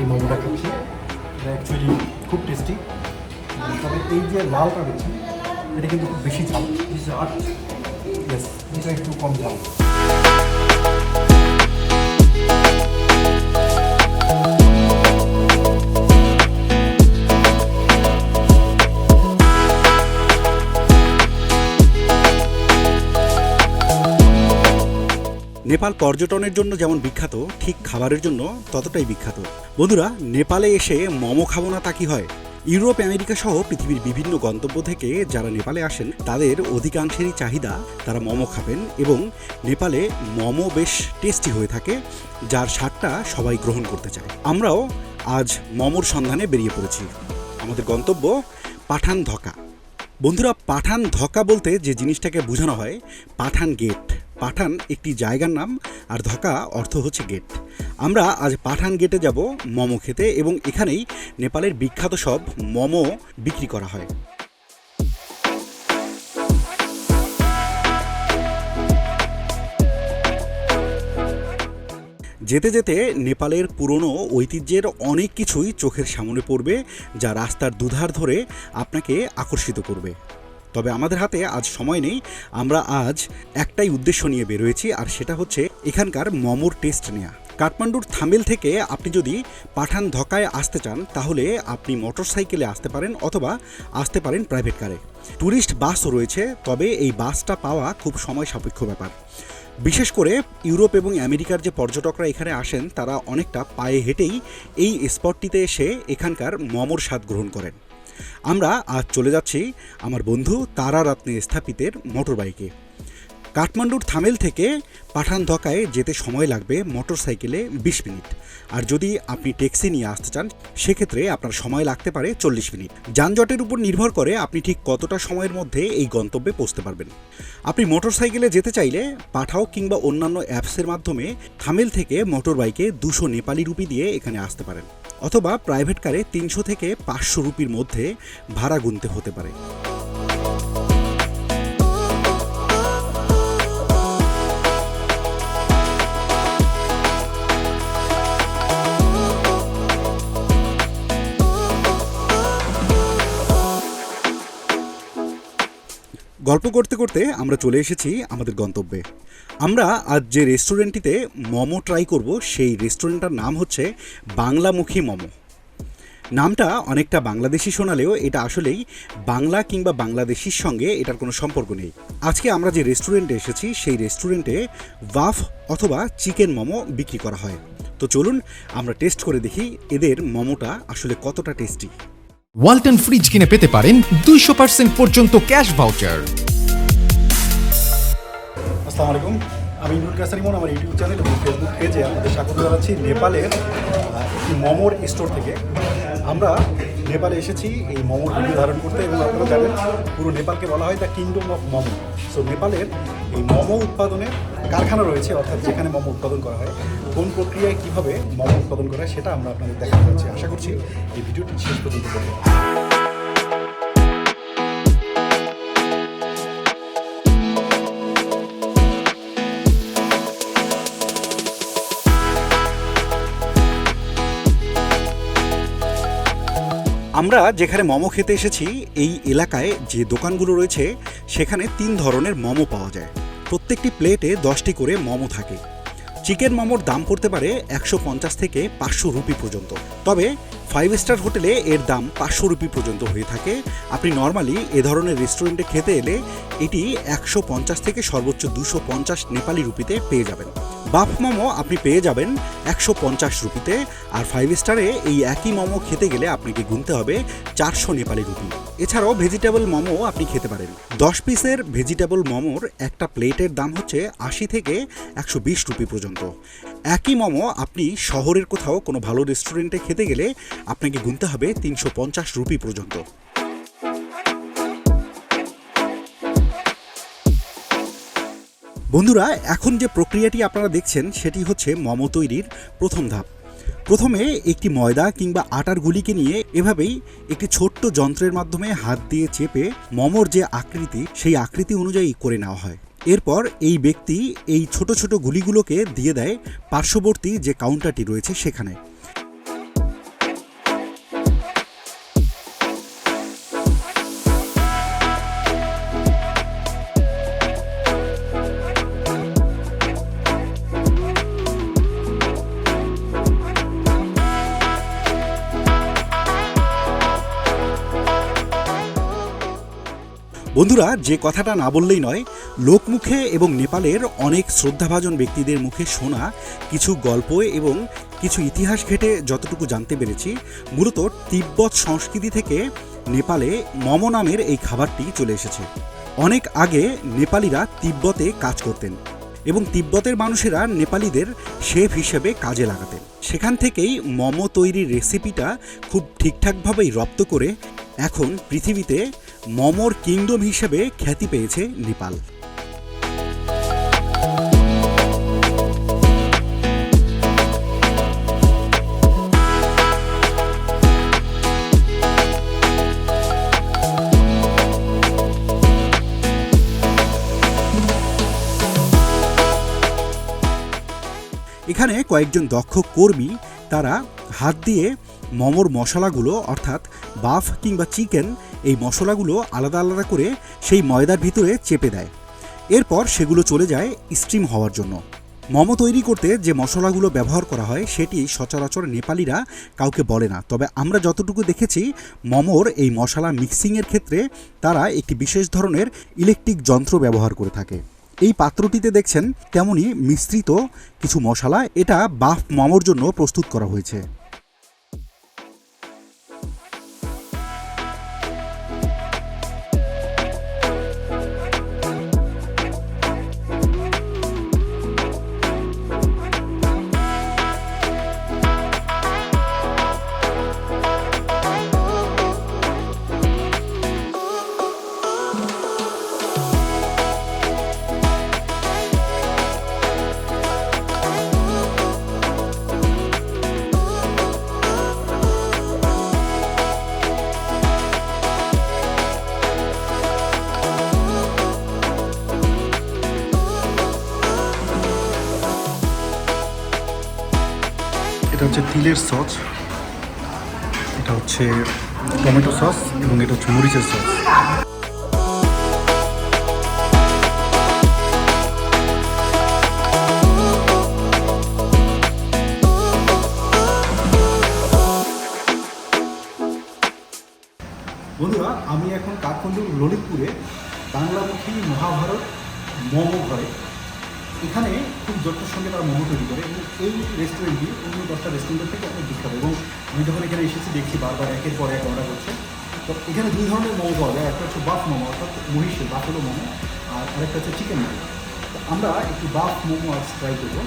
এই মোমোটা খাচ্ছি। এটা অ্যাকচুয়ালি খুব টেস্টি। তবে এই যে লালটা রয়েছে এটা কিন্তু খুব বেশি ঝাল, ইয়েস, এটা একটু কম ঝাল। নেপাল পর্যটনের জন্য যেমন বিখ্যাত, ঠিক খাবারের জন্য ততটাই বিখ্যাত। বন্ধুরা, নেপালে এসে মোমো খাবো না তা কি হয়? ইউরোপ, আমেরিকা সহ পৃথিবীর বিভিন্ন গন্তব্য থেকে যারা নেপালে আসেন তাদের অধিকাংশেরই চাহিদা তারা মোমো খাবেন, এবং নেপালে মোমো বেশ টেস্টি হয়ে থাকে, যার স্বাদটা সবাই গ্রহণ করতে চায়। আমরাও আজ মোমোর সন্ধানে বেরিয়ে পড়েছি। আমাদের গন্তব্য পাঠান ধকা। বন্ধুরা, পাঠান ধকা বলতে যে জিনিসটাকে বোঝানো হয়, পাঠান গেট। পাঠান একটি জায়গার নাম, আর ধকা অর্থ হচ্ছে গেট। আমরা আজ পাঠান গেটে যাব মোমো খেতে, এবং এখানেই নেপালের বিখ্যাত সব মোমো বিক্রি করা হয়। যেতে যেতে নেপালের পুরনো ঐতিহ্যের অনেক কিছুই চোখের সামনে পড়বে, যা রাস্তার দুধার ধরে আপনাকে আকর্ষিত করবে। তবে আমাদের হাতে আজ সময় নেই। আমরা আজ একটাই উদ্দেশ্য নিয়ে বেরোয়েছি, আর সেটা হচ্ছে এখানকার মোমোর টেস্ট নেওয়া। কাঠমান্ডুর থামেল থেকে আপনি যদি পাঠান ধকায় আসতে চান তাহলে আপনি মোটরসাইকেলে আসতে পারেন, অথবা আসতে পারেন প্রাইভেট কারে। ট্যুরিস্ট বাসও রয়েছে, তবে এই বাসটা পাওয়া খুব সময় সাপেক্ষ ব্যাপার। বিশেষ করে ইউরোপ এবং আমেরিকার যে পর্যটকরা এখানে আসেন তারা অনেকটা পায়ে হেঁটেই এই স্পটটিতে এসে এখানকার মোমোর স্বাদ গ্রহণ করেন। আমরা আজ চলে যাচ্ছি আমার বন্ধু তারারত্নে স্থাপিতের মোটর বাইকে। কাঠমান্ডুর থামেল থেকে পাঠান ধকায় যেতে সময় লাগবে মোটরসাইকেলে 20 মিনিট, আর যদি আপনি ট্যাক্সি নিয়ে আসতে চান সেক্ষেত্রে আপনার সময় লাগতে পারে 40 মিনিট। যানজটের উপর নির্ভর করে আপনি ঠিক কতটা সময়ের মধ্যে এই গন্তব্যে পৌঁছতে পারবেন। আপনি মোটরসাইকেলে যেতে চাইলে পাঠাও কিংবা অন্যান্য অ্যাপসের মাধ্যমে থামেল থেকে মোটর বাইকে 200 নেপালি রুপি দিয়ে এখানে আসতে পারেন, অথবা প্রাইভেট কারে 300 থেকে 500 রুপির মধ্যে ভাড়া গুনতে হতে পারে। গল্প করতে করতে আমরা চলে এসেছি আমাদের গন্তব্যে। আমরা আজ যে রেস্টুরেন্টটিতে মোমো ট্রাই করব সেই রেস্টুরেন্টটার নাম হচ্ছে বাংলামুখী মোমো। নামটা অনেকটা বাংলাদেশি শোনালেও এটা আসলেই বাংলা কিংবা বাংলাদেশির সঙ্গে এটার কোনো সম্পর্ক নেই। আজকে আমরা যে রেস্টুরেন্টে এসেছি সেই রেস্টুরেন্টে ওয়াফ অথবা চিকেন মোমো বিক্রি করা হয়। তো চলুন আমরা টেস্ট করে দেখি এদের মোমোটা আসলে কতটা টেস্টি। ওয়ালটন ফ্রিজ কিনে পেতে পারেন 200% পর্যন্ত ক্যাশ ভাউচার। আসসালামু আলাইকুম, আমি ইমরুল কাসারিমন। আমার ইউটিউব চ্যানেল এবং ফেসবুক পেজে আপনাদের স্বাগত জানাচ্ছি নেপালের একটি মোমোর স্টোর থেকে। আমরা নেপালে এসেছি এই মোমোর ভিডিও ধারণ করতে, এবং আপনারা জানেন পুরো নেপালকে বলা হয় the kingdom of momo. So নেপালের এই মোমো উৎপাদনের কারখানা রয়েছে, অর্থাৎ যেখানে মোমো উৎপাদন করা হয়, কোন প্রক্রিয়ায় কীভাবে মোমো উৎপাদন করা হয় সেটা আমরা আপনাদের দেখাতে যাচ্ছি। আশা করছি এই ভিডিওটি শেষ পর্যন্ত দেখবেন। আমরা যেখানে মোমো খেতে এসেছি এই এলাকায় যে দোকানগুলো রয়েছে সেখানে 3 ধরনের মোমো পাওয়া যায়। প্রত্যেকটি প্লেটে 10টি করে মোমো থাকে। চিকেন মোমোর দাম পড়তে পারে 150 থেকে 500 রুপি পর্যন্ত, তবে 5 স্টার হোটেলে এর দাম 500 রুপি পর্যন্ত হয়ে থাকে। আপনি নর্মালি এ ধরনের রেস্টুরেন্টে খেতে এলে এটি 150 থেকে সর্বোচ্চ 250 নেপালি রুপিতে পেয়ে যাবেন। বাফ মোমো আপনি পেয়ে যাবেন 150 রুপিতে, আর 5 স্টারে এই একই মোমো খেতে গেলে আপনাকে গুনতে হবে 400 নেপালি রুপি। এছাড়াও ভেজিটেবল মোমো আপনি খেতে পারেন। 10 পিসের ভেজিটেবল মোমোর একটা প্লেটের দাম হচ্ছে 80 থেকে 120 রুপি পর্যন্ত। একই মোমো আপনি শহরের কোথাও কোনো ভালো রেস্টুরেন্টে খেতে গেলে আপনাকে গুনতে হবে 350 রুপি পর্যন্ত। বন্ধুরা, এখন যে প্রক্রিয়াটি আপনারা দেখছেন সেটি হচ্ছে মোমো তৈরির প্রথম ধাপ। প্রথমে একটি ময়দা কিংবা আটার গুলিকে নিয়ে এভাবেই একটি ছোট্ট যন্ত্রের মাধ্যমে হাত দিয়ে চেপে মোমোর যে আকৃতি সেই আকৃতি অনুযায়ী করে নেওয়া হয়। এরপর এই ব্যক্তি এই ছোট ছোট গুলিগুলোকে দিয়ে দেয় পার্শ্ববর্তী যে কাউন্টারটি রয়েছে সেখানে। বন্ধুরা, যে কথাটা না বললেই নয়, লোকমুখে এবং নেপালের অনেক শ্রদ্ধাভাজন ব্যক্তিদের মুখে শোনা কিছু গল্প এবং কিছু ইতিহাস ঘেঁটে যতটুকু জানতে পেরেছি, মূলত তিব্বত সংস্কৃতি থেকে নেপালে মোমো নামের এই খাবারটি চলে এসেছে। অনেক আগে নেপালিরা তিব্বতে কাজ করতেন এবং তিব্বতের মানুষেরা নেপালিদের শেফ হিসেবে কাজে লাগাতেন। সেখান থেকেই মোমো তৈরির রেসিপিটা খুব ঠিকঠাকভাবেই রপ্ত করে এখন পৃথিবীতে মোমোর কিংডম হিসেবে খ্যাতি পেয়েছে নেপাল। এখানে কয়েকজন দক্ষ কর্মী তারা হাত দিয়ে মোমোর মশলাগুলো অর্থাৎ বাফ কিংবা চিকেন এই মশলাগুলো আলাদা আলাদা করে সেই ময়দার ভিতরে চেপে দেয়। এরপর সেগুলো চলে যায় স্টিম হওয়ার জন্য। মোমো তৈরি করতে যে মশলাগুলো ব্যবহার করা হয় সেটি সচরাচর নেপালিরা কাউকে বলে না, তবে আমরা যতটুকু দেখেছি মোমোর এই মশলা মিক্সিংয়ের ক্ষেত্রে তারা একটি বিশেষ ধরনের ইলেকট্রিক যন্ত্র ব্যবহার করে থাকে। এই পাত্রটিতে দেখছেন তেমনই মিশ্রিত কিছু মশলা, এটা বাফ মোমোর জন্য প্রস্তুত করা হয়েছে। এটা হচ্ছে তিলের সস, এটা হচ্ছে টমেটো সস এবং এটা হচ্ছে মরিচের সস। বন্ধুরা, আমি এখন কাঠমান্ডুর ললিতপুরে বাংলামুখী মহাভারত মোমো ঘরে। এখানে খুব যত্নের সঙ্গে তারা মোমো তৈরি করে এবং এই রেস্টুরেন্টটি অন্য 10টা রেস্টুরেন্টের থেকে অনেক বিখ্যাত। এবং আমি যখন এখানে এসেছি দেখছি বারবার একের পর এক অর্ডার করছে। তো এখানে দুই ধরনের মোমো পাওয়া যায়, একটা হচ্ছে বাফ মোমো অর্থাৎ মহিষের বাফেলো মোমো, আর আরেকটা হচ্ছে চিকেন মোমো। তো আমরা একটু বাফ মোমো আজ ট্রাই করবো।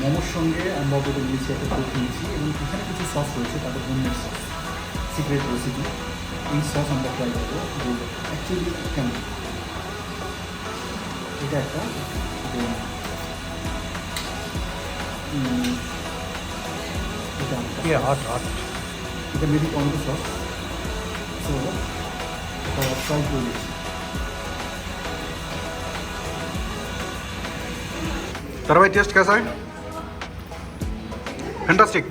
মোমোর সঙ্গে আমরা বলে নিয়েছি, একটা কোক নিয়েছি এবং এখানে কিছু সস রয়েছে, তাদের হোমমেড সস, সিক্রেট রেসিপি। এই সস আমরা ট্রাই করবো যে অ্যাকচুয়ালি কেমন। এটা একটা এটা মেবি টমেটো সস। সো এটা ট্রাই করে দিচ্ছি। तारा भाई टेस्ट कैसा है? फैंटास्टिक।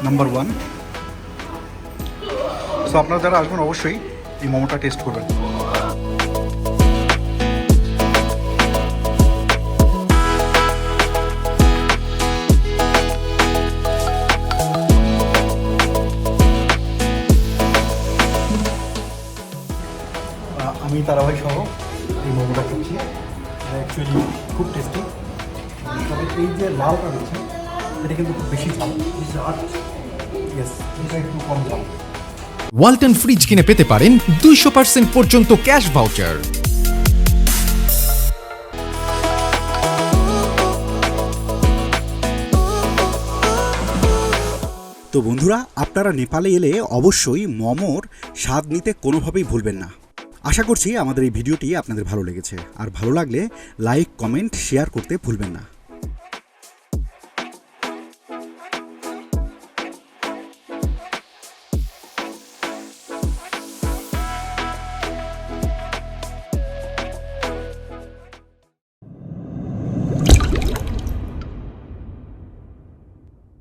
Number one. সো আপনারা যারা আসবেন অবশ্যই এই মোমোটা টেস্ট করবেন। আমি তারাভাই সহ এই মোমোটা খেয়েছি, এটা অ্যাকচুয়ালি খুব টেস্টি। তবে এই যে লাউটা রয়েছে এটা কিন্তু খুব বেশি ঝাল, ইয়েস, এটা একটু কম ঝাল। ওয়ালটন ফ্রিজ কিনে পেতে পারেন 200% পর্যন্ত ক্যাশ ভাউচার। তো বন্ধুরা, আপনারা নেপালে এলে অবশ্যই মোমোর স্বাদ নিতে কোনোভাবেই ভুলবেন না। আশা করছি আমাদের এই ভিডিওটি আপনাদের ভালো লেগেছে, আর ভালো লাগলে লাইক, কমেন্ট, শেয়ার করতে ভুলবেন না।